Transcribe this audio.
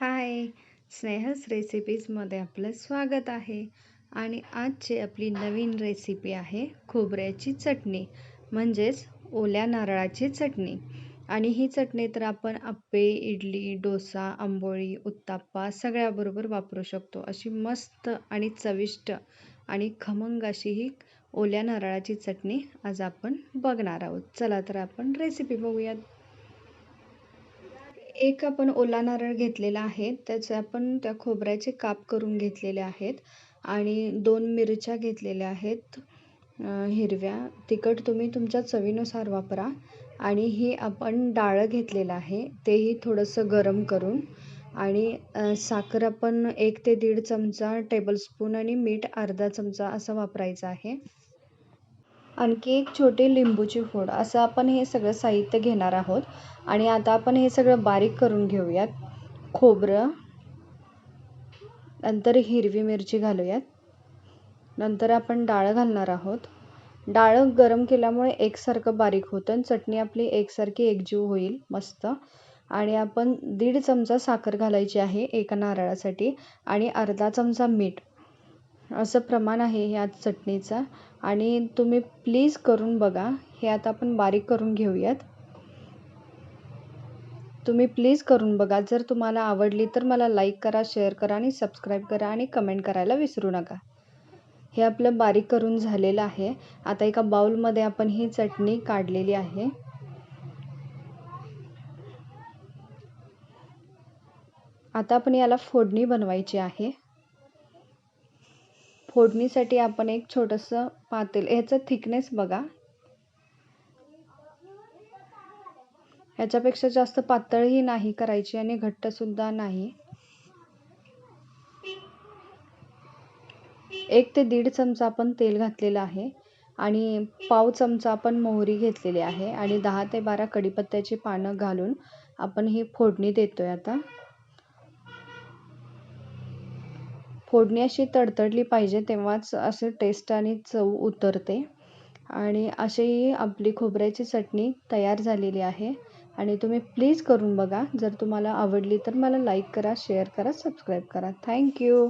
हाय, स्नेहस रेसिपीजमध्ये आपलं स्वागत आहे. आणि आजची आपली नवीन रेसिपी आहे खोबऱ्याची चटणी, म्हणजेच ओल्या नारळाची चटणी. आणि ही चटणी तर आपण अप्पे, इडली, डोसा, आंबोळी, उत्ताप्पा सगळ्याबरोबर वापरू शकतो. अशी मस्त आणि चविष्ट आणि खमंग अशी ही ओल्या नारळाची चटणी आज आपण बघणार आहोत. चला तर आपण रेसिपी बघूयात. एक आपण ओला नारळ घेतलेला आहे, त्याचे आपण त्या खोबऱ्याचे काप करून घेतलेले आहेत. आणि 2 मिरच्या घेतलेल्या आहेत हिरव्या. तिखट तुम्ही तुमच्या चवीनुसार वापरा. आणि ही आपण डाळ घेतलेलं आहे, तेही थोडंसं गरम करून. आणि साखर आपण 1 ते 1.5 चमचा टेबलस्पून आणि मीठ अर्धा चमचा असं वापरायचं आहे. आणखी एक छोटी लिंबूची फोड असं आपण हे सगळं साहित्य घेणार आहोत. आणि आता आपण हे सगळं बारीक करून घेऊयात. खोबरं, नंतर हिरवी मिरची घालूयात, नंतर आपण डाळ घालणार आहोत. डाळ गरम केल्यामुळे एकसारखं बारीक होतं आणि चटणी आपली एकसारखी एकजीव होईल मस्त. आणि आपण 1.5 चमचा साखर घालायची आहे एका नारळासाठी आणि अर्धा चमचा मीठ असं प्रमाण आहे ह्या चटणीचा. आणि तुम्ही प्लीज करून बघा. हे आता आपण बारीक करून घेऊयात. तुम्ही प्लीज करून बघा. जर तुम्हाला आवडली तर मला लाईक करा, शेअर करा आणि सबस्क्राईब करा आणि कमेंट करायला विसरू नका. हे आपलं बारीक करून झालेलं आहे. आता एका बाउलमध्ये आपण ही चटणी काढलेली आहे. आता आपण याला फोडणी बनवायची आहे. फोडणीसाठी आपण एक छोटंसं पातेल, ह्याचं थिकनेस बघा, ह्याच्यापेक्षा जास्त पातळही नाही करायची आणि घट्ट सुद्धा नाही. 1 ते 1.5 चमचा आपण तेल घातलेलं आहे आणि पाव चमचा आपण मोहरी घेतलेली आहे आणि 10 ते 12 कढीपत्त्याची पानं घालून आपण ही फोडणी देतोय. आता फोडणी अशी तडतडली पाहिजे, तेव्हाच असे टेस्ट आणि चव उतरते. आणि अशी आपली खोबऱ्याची चटणी तयार झालेली आहे. आणि तुम्ही प्लीज करून बघा. जर तुम्हाला आवडली तर मला लाईक करा, शेअर करा, सबस्क्राईब करा. थँक्यू.